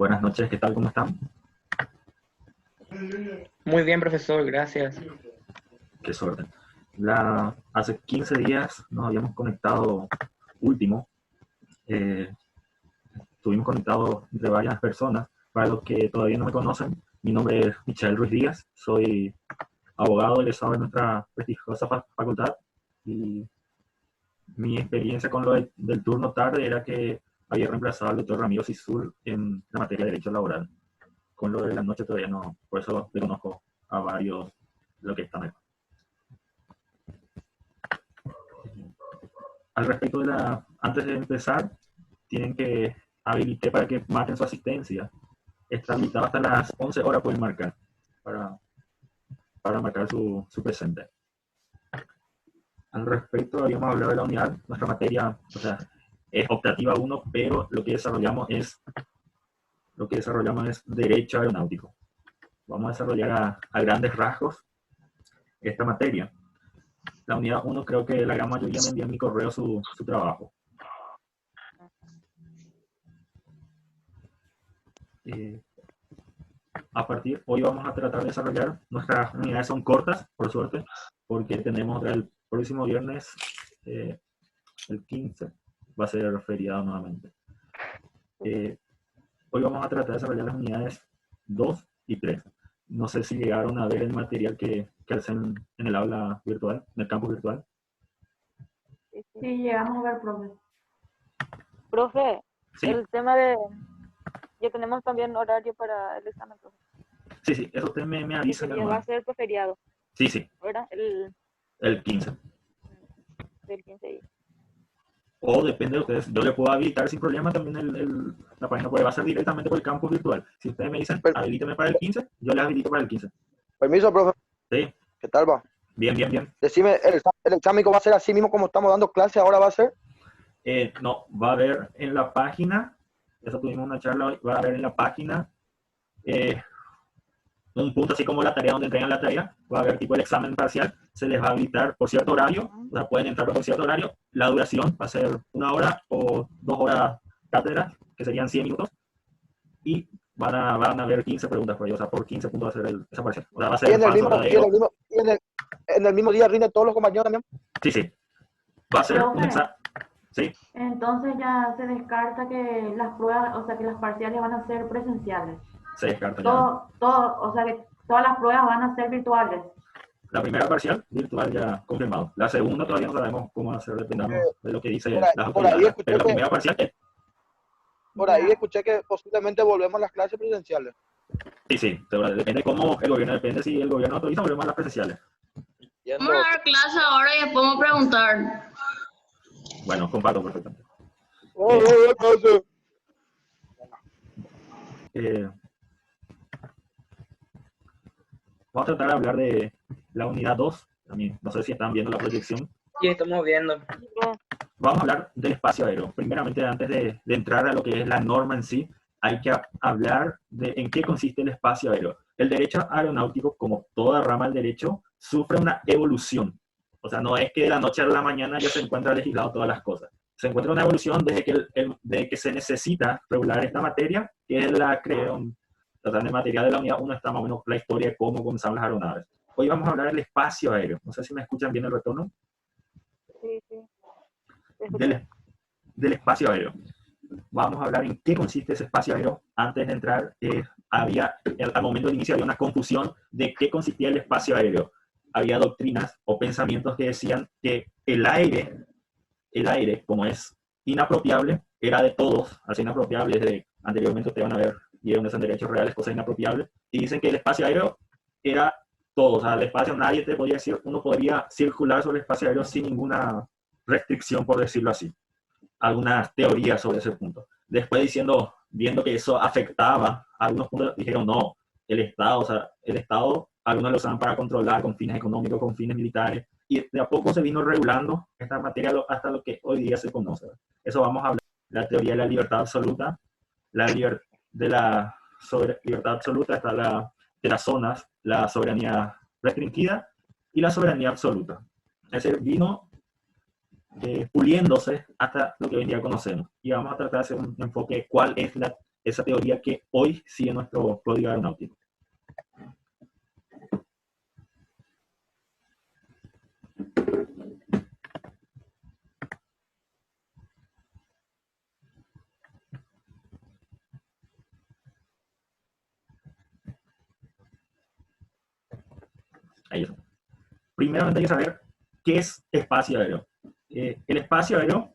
Buenas noches, ¿qué tal? ¿Cómo están? Muy bien, profesor, gracias. Qué suerte. Hace 15 días nos habíamos conectado último. eh, Estuvimos conectados entre varias personas. Para los que todavía no me conocen, mi nombre es Michael Ruiz Díaz, soy abogado egresado de nuestra prestigiosa facultad y mi experiencia con del turno tarde era que había reemplazado al doctor Ramiro Sisul en la materia de Derecho Laboral. Con lo de la noche todavía no, por eso le conozco a varios de los que están acá. Al respecto antes de empezar, tienen que habilitar para que marquen su asistencia. Está habilitado hasta las 11 horas, pueden marcar para, para marcar su presente. Al respecto, habíamos hablado de la unidad, nuestra materia, o sea, es optativa 1, pero lo que desarrollamos es derecho aeronáutico. Vamos a desarrollar a grandes rasgos esta materia. La unidad 1 creo que la gran mayoría me envía en mi correo su trabajo. Hoy vamos a tratar de desarrollar, nuestras unidades son cortas, por suerte, porque tenemos el próximo viernes, el 15, va a ser feriado nuevamente. Hoy vamos a tratar de desarrollar las unidades 2 y 3. No sé si llegaron a ver el material que hacen en el aula virtual, en el campus virtual. Sí, llegamos a ver, profe. Profe, Sí. el tema de... Ya tenemos también horario para el examen, profe. Sí, eso usted me avisa. Ya va a ser feriado. Sí. ¿Verdad? El 15. Del 15. O depende de ustedes. Yo le puedo habilitar sin problema también la página, porque va a ser directamente por el campus virtual. Si ustedes me dicen, habilíteme para el 15, yo les habilito para el 15. Permiso, profe. Sí. ¿Qué tal va? Bien. Decime, ¿el examen va a ser así mismo como estamos dando clase ahora va a ser? No, va a haber en la página, eso tuvimos una charla hoy, va a haber en la página un punto así como la tarea donde entregan la tarea, va a haber tipo el examen parcial, se les va a habilitar por cierto horario, o sea, pueden entrar por cierto horario, la duración va a ser 1 hora o 2 horas cátedra, que serían 100 minutos, y van a haber 15 preguntas por ello, o sea, por 15 puntos va a ser esa parcial. O sea, va a ser en el mismo día rinden todos los compañeros también. Sí. Va a ser un examen. Sí. Entonces ya se descarta que las pruebas, o sea, que las parciales van a ser presenciales. Se descarta o sea, que todas las pruebas van a ser virtuales. La primera parcial virtual ya confirmado. La segunda todavía no sabemos cómo hacer, dependiendo de lo que dice las autoridades. Pero la primera parcial es... Por ahí escuché que posiblemente volvemos a las clases presenciales. Sí. Depende cómo el gobierno, depende si el gobierno autoriza, volvemos a las presenciales. Vamos a dar clase ahora y después vamos a preguntar. Bueno, comparto perfectamente. Vamos a tratar de hablar de la unidad 2. También, no sé si están viendo la proyección. Sí, estamos viendo. Vamos a hablar del espacio aéreo. Primeramente, antes de entrar a lo que es la norma en sí, hay que hablar de en qué consiste el espacio aéreo. El derecho aeronáutico, como toda rama del derecho, sufre una evolución. O sea, no es que de la noche a la mañana ya se encuentra legislado todas las cosas. Se encuentra una evolución desde que se necesita regular esta materia, que es la creación de materia de la unidad 1, está más o menos la historia de cómo comenzaron las aeronaves. Hoy vamos a hablar del espacio aéreo. No sé si me escuchan bien el retorno. Sí. Del espacio aéreo. Vamos a hablar en qué consiste ese espacio aéreo. Antes de entrar, al momento del inicio había una confusión de qué consistía el espacio aéreo. Había doctrinas o pensamientos que decían que el aire, como es inapropiable, era de todos, así inapropiable, desde anteriormente ustedes van a ver, vieron esos derechos reales, cosas inapropiables, y dicen que el espacio aéreo era todo, o sea, el espacio, nadie te podía decir, uno podría circular sobre el espacio aéreo sin ninguna restricción, por decirlo así. Algunas teorías sobre ese punto. Después viendo que eso afectaba a algunos puntos, dijeron no, el Estado, algunos lo usaban para controlar con fines económicos, con fines militares, y de a poco se vino regulando esta materia hasta lo que hoy día se conoce. Eso vamos a hablar. La teoría de la libertad absoluta, libertad absoluta está de las zonas, la soberanía restringida y la soberanía absoluta. Es decir, vino puliéndose hasta lo que hoy en día conocemos. Y vamos a tratar de hacer un enfoque cuál es esa teoría que hoy sigue nuestro código aeronáutico. Ahí está. Primeramente hay que saber qué es espacio aéreo. El espacio aéreo,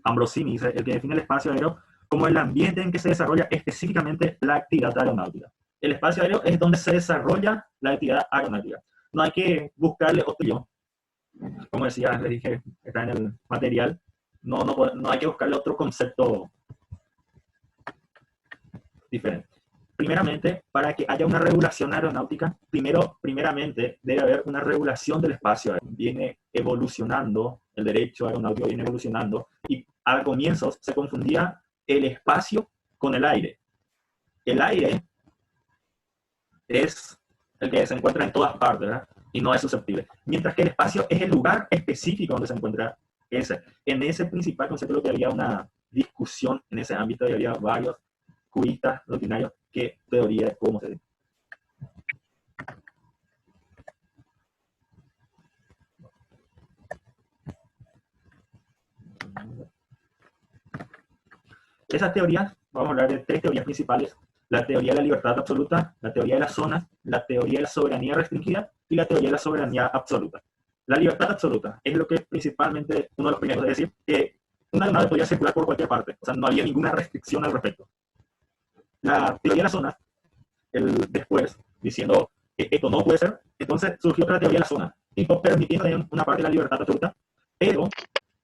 Ambrosini dice, el que define el espacio aéreo como el ambiente en que se desarrolla específicamente la actividad aeronáutica. El espacio aéreo es donde se desarrolla la actividad aeronáutica. No hay que buscarle otro yo. Como decía, les dije, está en el material, no hay que buscarle otro concepto diferente. Primeramente, para que haya una regulación aeronáutica, primeramente debe haber una regulación del espacio aéreo. Viene evolucionando, el derecho aeronáutico viene evolucionando, y al comienzo se confundía el espacio con el aire. El aire es el que se encuentra en todas partes, ¿verdad? Y no es susceptible. Mientras que el espacio es el lugar específico donde se encuentra ese. En ese principal concepto lo que había una discusión en ese ámbito y había varios cubistas rutinarios qué teoría de cómo se ve. Esas teorías, vamos a hablar de 3 teorías principales: la teoría de la libertad absoluta, la teoría de las zonas, la teoría de la soberanía restringida y la teoría de la soberanía absoluta. La libertad absoluta es lo que principalmente uno de los primeros, es decir, que una aeronave podía circular por cualquier parte, o sea, no había ninguna restricción al respecto. La teoría de las zonas, después, diciendo que esto no puede ser, entonces surgió otra teoría de la zona, permitiendo una parte de la libertad absoluta, pero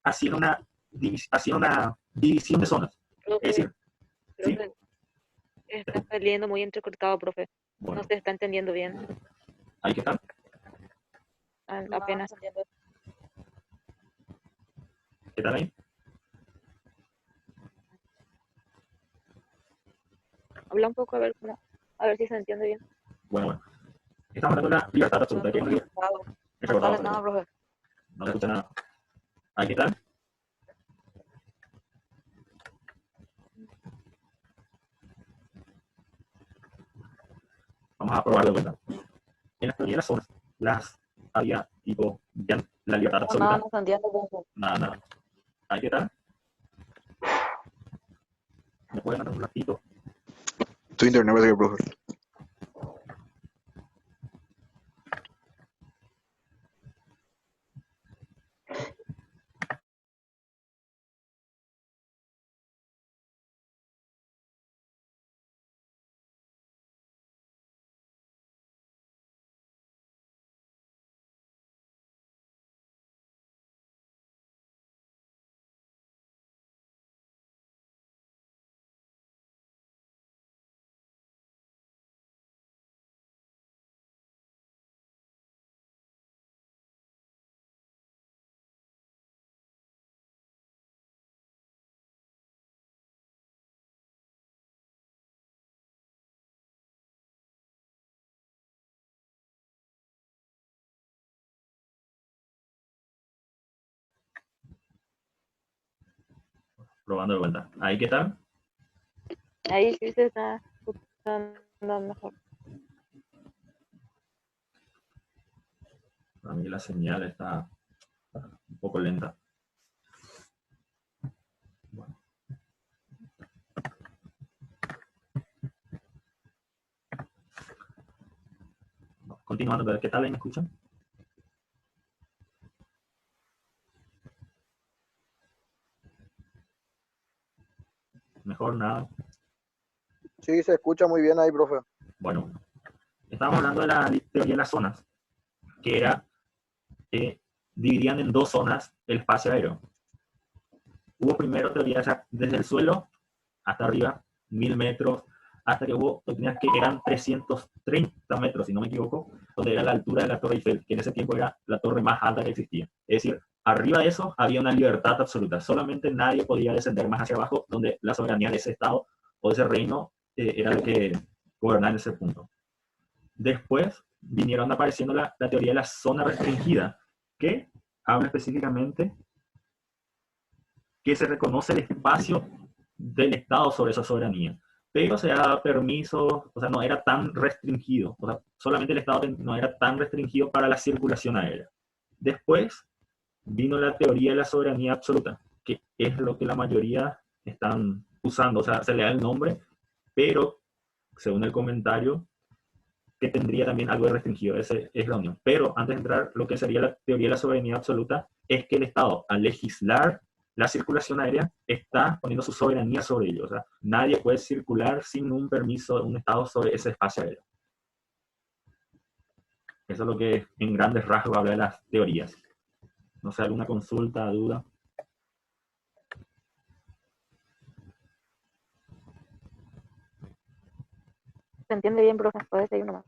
haciendo una división de zonas. Profe, Es decir, ¿sí? profe, está saliendo muy entrecortado, profe. Bueno, No se está entendiendo bien. ahí que está. Apenas entiendo. ¿Qué tal ahí? Habla un poco a ver si se entiende bien. Bueno. Estamos hablando de la libertad absoluta. Que No sale nada, profe. No se escucha nada. Ahí que está. Vamos a probar de vuelta. En las teorías de las zonas, las había tipo ya la libertad absoluta. No se entiende, profe. Nada. Ahí que está. ¿Me pueden dar un ratito? Tu internet va a ser, profe. Probando de vuelta. Ahí que está. Ahí sí se está escuchando mejor. A mí la señal está un poco lenta. Bueno. Continuando, pero ¿qué tal ahí me escuchan? Mejor nada. Sí, se escucha muy bien ahí, profe. Bueno, estábamos hablando de la teoría de las zonas, que era que dividían en 2 zonas el espacio aéreo. Hubo primero teorías desde el suelo hasta arriba, 1000 metros, hasta que hubo teorías que eran 330 metros, si no me equivoco, donde era la altura de la Torre Eiffel, que en ese tiempo era la torre más alta que existía. Es decir, arriba de eso había una libertad absoluta, solamente nadie podía descender más hacia abajo, donde la soberanía de ese estado o de ese reino era el que gobernaba en ese punto. Después vinieron apareciendo la teoría de la zona restringida, que habla específicamente que se reconoce el espacio del Estado sobre esa soberanía. Pero se da permiso, o sea, no era tan restringido, o sea, solamente el Estado no era tan restringido para la circulación aérea. Después vino la teoría de la soberanía absoluta, que es lo que la mayoría están usando, o sea, se le da el nombre, pero según el comentario, que tendría también algo de restringido, ese es la unión. Pero antes de entrar, lo que sería la teoría de la soberanía absoluta es que el Estado, al legislar la circulación aérea, está poniendo su soberanía sobre ello. O sea, nadie puede circular sin un permiso de un Estado sobre ese espacio aéreo. Eso es lo que en grandes rasgos habla de las teorías. No sé, ¿alguna consulta, duda? Se entiende bien, profe. Puede seguir nomás.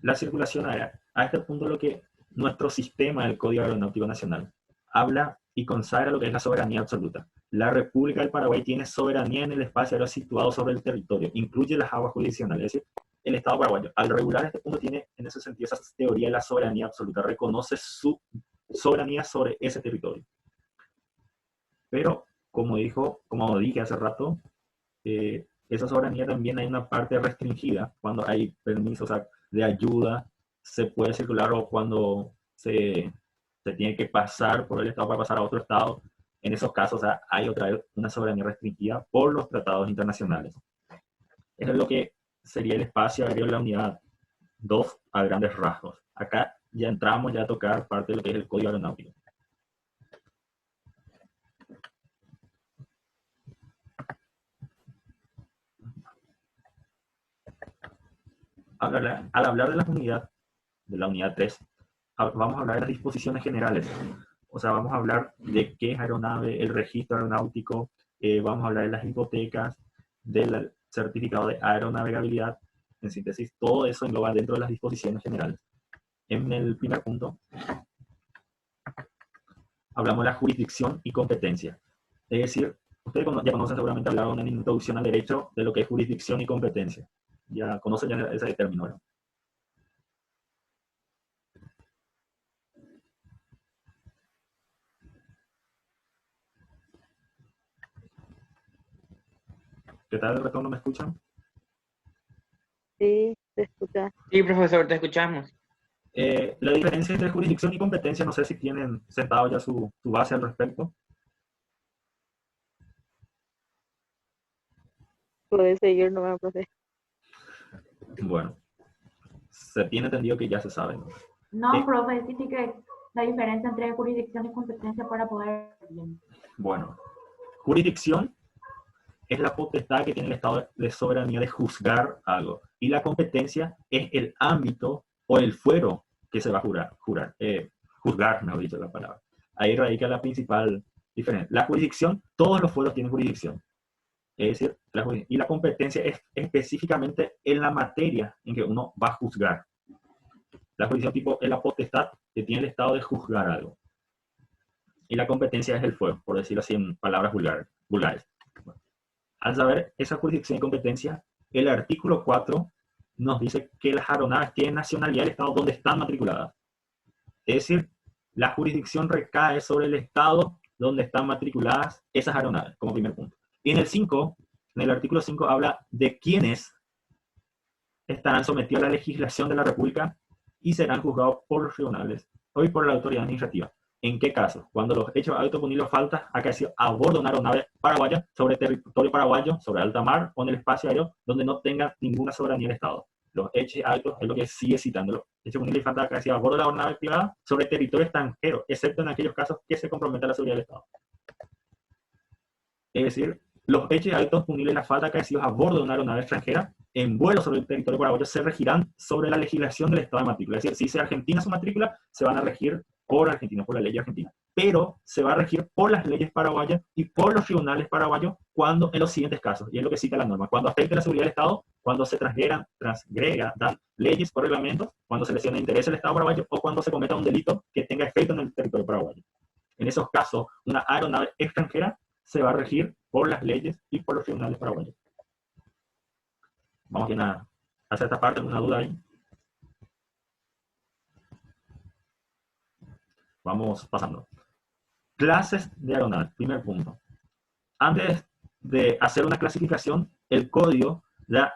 La circulación aérea, a este punto lo que nuestro sistema del Código Aeronáutico Nacional habla y consagra lo que es la soberanía absoluta. La República del Paraguay tiene soberanía en el espacio aéreo situado sobre el territorio, incluye las aguas jurisdiccionales, es decir, el Estado paraguayo. Al regular este punto tiene en ese sentido esa teoría de la soberanía absoluta, reconoce su soberanía sobre ese territorio. Pero, como dije hace rato, esa soberanía también hay una parte restringida cuando hay permisos, o sea, de ayuda, se puede circular, o cuando se tiene que pasar por el Estado para pasar a otro Estado. En esos casos, o sea, hay otra vez una soberanía restringida por los tratados internacionales. Eso es lo que sería el espacio aéreo de la unidad 2 a grandes rasgos. Acá ya entramos a tocar parte de lo que es el Código Aeronáutico. Al hablar de la unidad 3, vamos a hablar de las disposiciones generales. O sea, vamos a hablar de qué es aeronave, el registro aeronáutico, vamos a hablar de las hipotecas, del certificado de aeronavegabilidad. En síntesis, todo eso engloba dentro de las disposiciones generales. En el primer punto, hablamos de la jurisdicción y competencia. Es decir, ustedes ya conocen, seguramente hablaron en introducción al derecho de lo que es jurisdicción y competencia. Ya conocen ya ese término, ¿no? ¿Qué tal el retorno? ¿Me escuchan? Sí, se escucha. Sí, profesor, te escuchamos. La diferencia entre jurisdicción y competencia, no sé si tienen sentado ya su base al respecto. Puede seguir nomás, profe. Bueno, se tiene entendido que ya se sabe, ¿no? No, profe, sí que la diferencia entre jurisdicción y competencia para poder... Bueno, jurisdicción es la potestad que tiene el Estado de soberanía de juzgar algo. Y la competencia es el ámbito o el fuero que se va a juzgar, mejor dicho la palabra. Ahí radica la principal diferencia. La jurisdicción, todos los fueros tienen jurisdicción. Es decir, y la competencia es específicamente en la materia en que uno va a juzgar. La jurisdicción tipo es la potestad que tiene el Estado de juzgar algo. Y la competencia es el fuero, por decirlo así en palabras vulgares. Bueno, al saber esa jurisdicción y competencia, el artículo 4 nos dice que las aeronaves tienen nacionalidad del Estado donde están matriculadas. Es decir, la jurisdicción recae sobre el Estado donde están matriculadas esas aeronaves, como primer punto. Y en el artículo 5 habla de quiénes estarán sometidos a la legislación de la República y serán juzgados por los tribunales o por la autoridad administrativa. ¿En qué caso? Cuando los hechos autopunibles o faltas acaecidos a bordo de una aeronave paraguaya sobre territorio paraguayo, sobre alta mar o en el espacio aéreo donde no tenga ninguna soberanía del Estado. Los hechos altos es lo que sigue citando. Los hechos punibles y faltas acaecidos a bordo de la aeronave privada sobre territorio extranjero, excepto en aquellos casos que se comprometa la seguridad del Estado. Es decir, los hechos altos punibles y las faltas acaecidos a bordo de una aeronave extranjera en vuelo sobre el territorio paraguayo se regirán sobre la legislación del Estado de matrícula. Es decir, si es Argentina su matrícula, se van a regir por Argentina, por la ley argentina. Pero se va a regir por las leyes paraguayas y por los tribunales paraguayos cuando en los siguientes casos, y es lo que cita la norma, cuando afecte la seguridad del Estado, cuando se transgredan leyes o reglamentos, cuando se lesiona el interés del Estado paraguayo o cuando se cometa un delito que tenga efecto en el territorio paraguayo. En esos casos, una aeronave extranjera se va a regir por las leyes y por los tribunales paraguayos. Vamos bien a hacer esta parte, ¿alguna duda ahí? Vamos pasando. Clases de aeronaves, primer punto. Antes de hacer una clasificación, el código da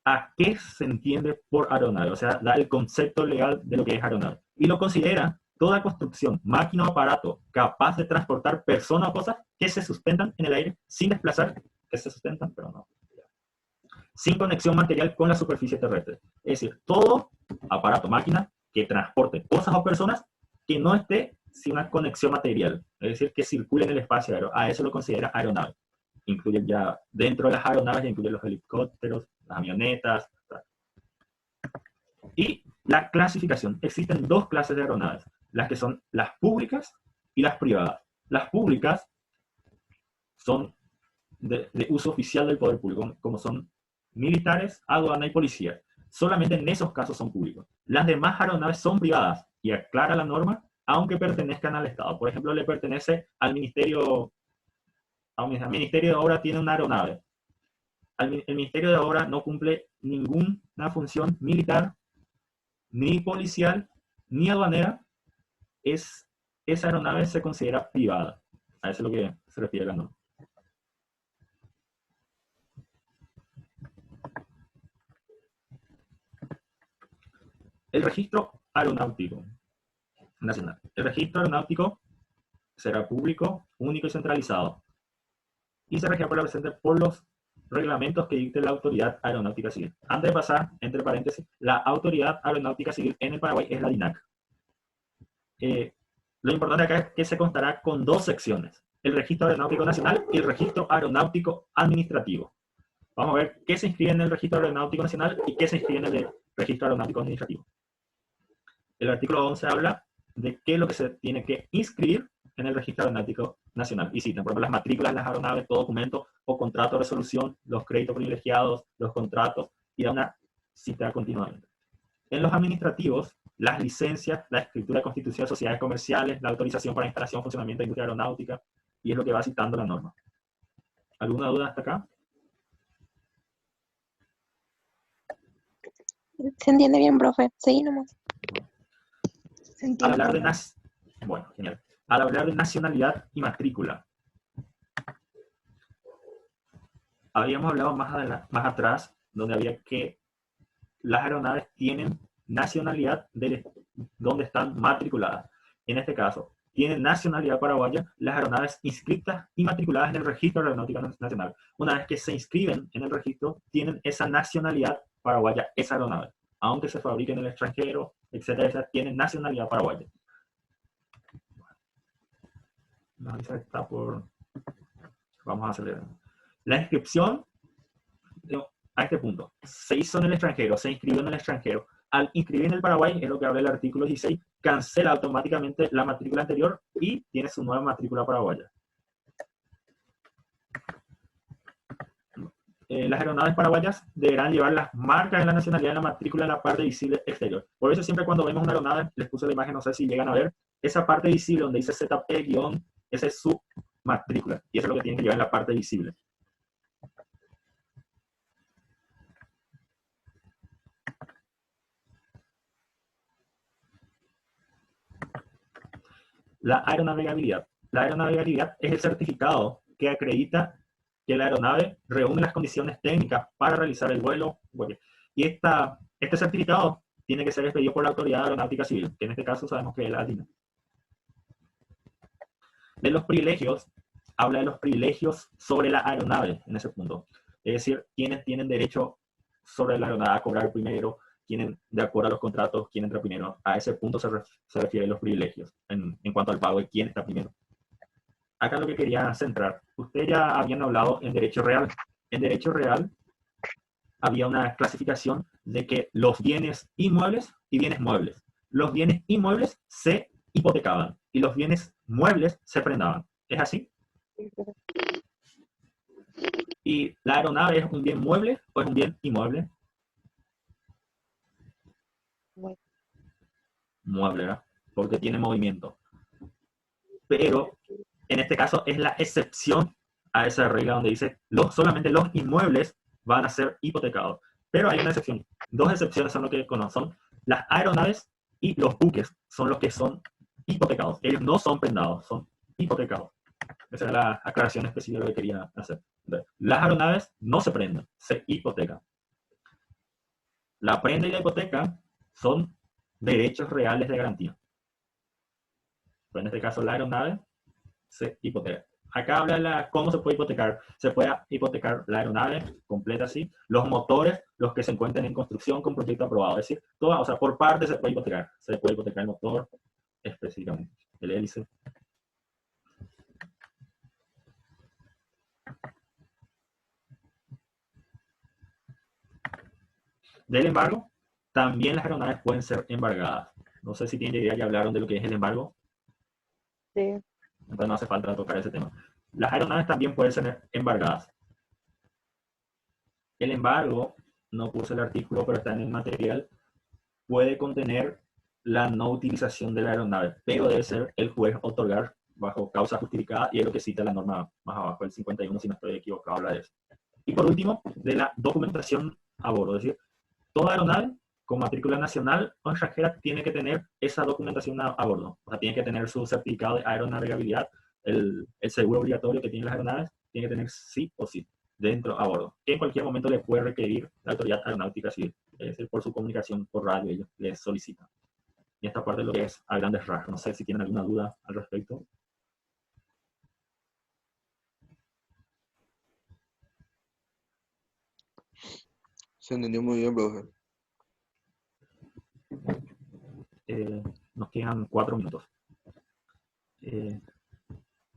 a qué se entiende por aeronave, o sea, da el concepto legal de lo que es aeronave. Y lo considera toda construcción, máquina o aparato capaz de transportar personas o cosas que se sustentan en el aire sin desplazar, que se sustentan, pero no, sin conexión material con la superficie terrestre. Es decir, todo aparato, máquina que transporte cosas o personas que no esté sin una conexión material, es decir, que circule en el espacio aéreo. A eso lo considera aeronave. Incluye ya, dentro de las aeronaves, ya incluye los helicópteros, las avionetas. Y la clasificación. Existen dos clases de aeronaves, las que son las públicas y las privadas. Las públicas son de uso oficial del poder público, como son militares, aduana y policía. Solamente en esos casos son públicos. Las demás aeronaves son privadas, y aclara la norma, aunque pertenezcan al Estado. Por ejemplo, le pertenece al Ministerio de Obra, tiene una aeronave. El Ministerio de Obra no cumple ninguna función militar, ni policial, ni aduanera. Esa aeronave se considera privada. A eso es lo que se refiere la norma. El registro aeronáutico nacional. El registro aeronáutico será público, único y centralizado, y se regirá por los reglamentos que dicte la Autoridad Aeronáutica Civil. Antes de pasar, entre paréntesis, la Autoridad Aeronáutica Civil en el Paraguay es la DINAC. Lo importante acá es que se contará con dos secciones: el Registro Aeronáutico Nacional y el Registro Aeronáutico Administrativo. Vamos a ver qué se inscribe en el Registro Aeronáutico Nacional y qué se inscribe en el Registro Aeronáutico Administrativo. El artículo 11 habla de qué es lo que se tiene que inscribir en el Registro Aeronáutico Nacional. Y citan, por ejemplo, las matrículas de las aeronaves, todo documento o contrato de resolución, los créditos privilegiados, los contratos, y da una cita continuamente. En los administrativos, las licencias, la escritura de constitución de sociedades comerciales, la autorización para instalación, funcionamiento de industria aeronáutica, y es lo que va citando la norma. ¿Alguna duda hasta acá? Se entiende bien, profe. Seguí nomás. Al hablar de bueno, genial. Al hablar de nacionalidad y matrícula, habíamos hablado más atrás, donde había que las aeronaves tienen nacionalidad de donde están matriculadas. En este caso, tienen nacionalidad paraguaya las aeronaves inscritas y matriculadas en el Registro Aeronáutico Nacional. Una vez que se inscriben en el registro, tienen esa nacionalidad paraguaya, esa aeronave. Aunque se fabrique en el extranjero, etcétera, tienen nacionalidad paraguaya. Está por... Vamos a acelerar. La inscripción, a este punto, se hizo en el extranjero, se inscribió en el extranjero. Al inscribir en el Paraguay, es lo que habla el artículo 16, cancela automáticamente la matrícula anterior y tiene su nueva matrícula paraguaya. Las aeronaves paraguayas deberán llevar las marcas de la nacionalidad en la matrícula en la parte visible exterior. Por eso siempre cuando vemos una aeronave, les puse la imagen, no sé si llegan a ver, esa parte visible donde dice ZP-, esa es su matrícula. Y eso es lo que tienen que llevar en la parte visible. La aeronavegabilidad. La aeronavegabilidad es el certificado que acredita que la aeronave reúne las condiciones técnicas para realizar el vuelo. Y este certificado tiene que ser expedido por la Autoridad Aeronáutica Civil, que en este caso sabemos que es la DINAC. De los privilegios, habla de los privilegios sobre la aeronave en ese punto. Es decir, quienes tienen derecho sobre la aeronave a cobrar primero, quienes, de acuerdo a los contratos, quién entra primero. A ese punto se refieren los privilegios en cuanto al pago de quién está primero. Acá lo que quería centrar. Ustedes ya habían hablado en derecho real. En derecho real había una clasificación de que los bienes inmuebles y bienes muebles. Los bienes inmuebles se hipotecaban y los bienes muebles se prendaban. ¿Es así? ¿Y la aeronave es un bien mueble o es un bien inmueble? Mueble, ¿verdad? Porque tiene movimiento. Pero en este caso es la excepción a esa regla donde dice solamente los inmuebles van a ser hipotecados. Pero hay una excepción. Dos excepciones son lo que conocen. Son las aeronaves y los buques son los que son hipotecados. Ellos no son prendados, son hipotecados. Esa era la aclaración específica que quería hacer. Las aeronaves no se prenden, se hipotecan. La prenda y la hipoteca son derechos reales de garantía. Pero en este caso, la aeronave se hipoteca. Acá habla de cómo se puede hipotecar. Se puede hipotecar la aeronave completa así, los motores, los que se encuentren en construcción con proyecto aprobado. Es decir, toda, o sea, por parte se puede hipotecar. Se puede hipotecar el motor específicamente, el hélice. Del embargo, también las aeronaves pueden ser embargadas. No sé si tienen idea, ya hablaron de lo que es el embargo. Sí. Entonces no hace falta tocar ese tema. Las aeronaves también pueden ser embargadas. El embargo, no puse el artículo, pero está en el material, puede contener la no utilización de la aeronave, pero debe ser el juez otorgar bajo causa justificada, y es lo que cita la norma más abajo, el 51, si no estoy equivocado, habla de eso. Y por último, de la documentación a bordo, es decir, toda aeronave con matrícula nacional o extranjera tiene que tener esa documentación a bordo. O sea, tiene que tener su certificado de aeronavegabilidad, el seguro obligatorio que tienen las aeronaves, tiene que tener sí o sí dentro a bordo. Que en cualquier momento le puede requerir la autoridad aeronáutica civil. Es decir, por su comunicación por radio, ellos les solicitan. Y esta parte es lo que es a grandes rasgos. No sé si tienen alguna duda al respecto. Se entendió muy bien, profe. Nos quedan 4 minutos.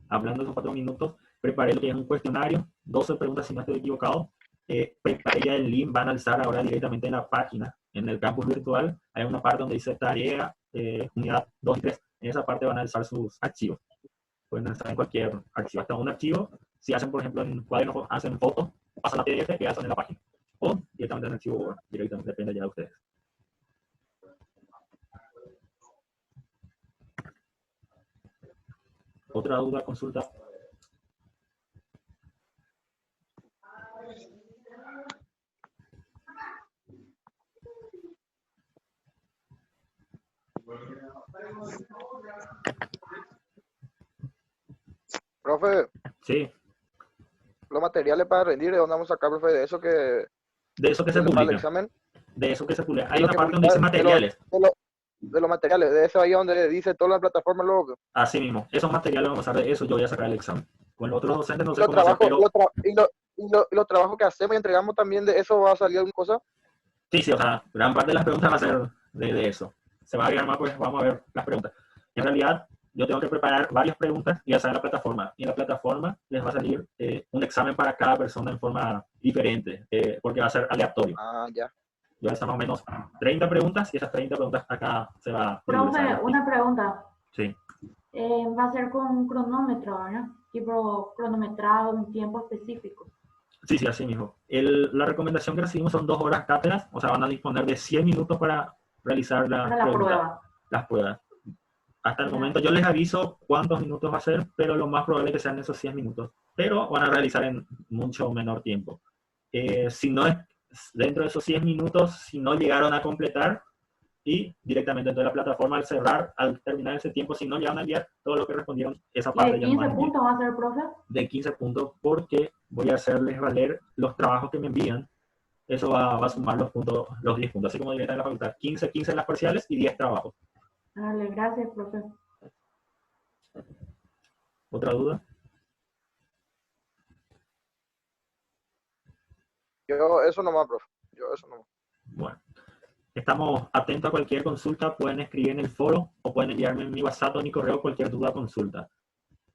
Hablando de esos 4 minutos, preparé lo que es un cuestionario, 12 preguntas si no estoy equivocado. Preparé ya el link, van a alzar ahora directamente en la página, en el campus virtual. Hay una parte donde dice tarea, unidad 2 y 3. En esa parte van a alzar sus archivos. Pueden alzar en cualquier archivo, hasta un archivo. Si hacen, por ejemplo, en cuadernos, hacen fotos, pasan la PDF que hacen en la página. O directamente en el archivo Word, directamente, depende ya de ustedes. ¿Otra duda, consulta? Profe, Sí, los materiales para rendir, ¿de dónde vamos a sacar, profe? De eso que de eso que se para el publica. examen. De eso que se publica. De Hay lo una que parte donde dice publica- materiales. de los materiales, de eso ahí donde dice toda la plataforma, luego. Así mismo. Esos materiales vamos a usar de eso. Yo voy a sacar el examen. Con los otros docentes no sé Los cómo hacer, trabajos, pero y los trabajos que hacemos y entregamos también, de eso va a salir alguna cosa. sí, sí, o sea, gran parte de las preguntas va a ser de eso. Se va a agregar más, pues vamos a ver las preguntas. En realidad, yo tengo que preparar varias preguntas y hacer en la plataforma. Y en la plataforma les va a salir un examen para cada persona en forma diferente, porque va a ser aleatorio. Ah, ya. Yo voy a hacer más o menos 30 preguntas y esas 30 preguntas acá se va a Profe, dividir. una pregunta. Sí. Va a ser con un cronómetro, ¿verdad? Tipo cronometrado, un tiempo específico. Sí, sí, así mismo. La recomendación que recibimos son 2 horas cátedras, o sea, van a disponer de 100 minutos para realizar Para la prueba. las pruebas. Hasta el momento yo les aviso cuántos minutos va a ser, pero lo más probable es que sean esos 100 minutos. Pero van a realizar en mucho menor tiempo. Si no es dentro de esos 100 minutos, si no llegaron a completar, y directamente dentro de la plataforma, al cerrar, al terminar ese tiempo, si no llegan a enviar todo lo que respondieron, esa ¿Y parte de ya no 15 van a enviar. puntos va a ser, profe? De 15 puntos, porque voy a hacerles valer los trabajos que me envían. Eso va a sumar los puntos, los 10 puntos, así como diría en la facultad. 15 en las parciales y 10 trabajos. Dale, gracias, profe. ¿Otra duda? Yo eso nomás, profe. Yo eso nomás. Bueno, estamos atentos a cualquier consulta. Pueden escribir en el foro o pueden enviarme en mi WhatsApp o mi correo cualquier duda o consulta.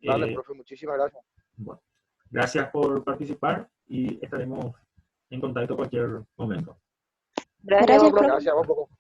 Dale, profe, muchísimas gracias. Bueno, gracias por participar y estaremos en contacto en cualquier momento. Gracias, profe. Gracias a vos, profe.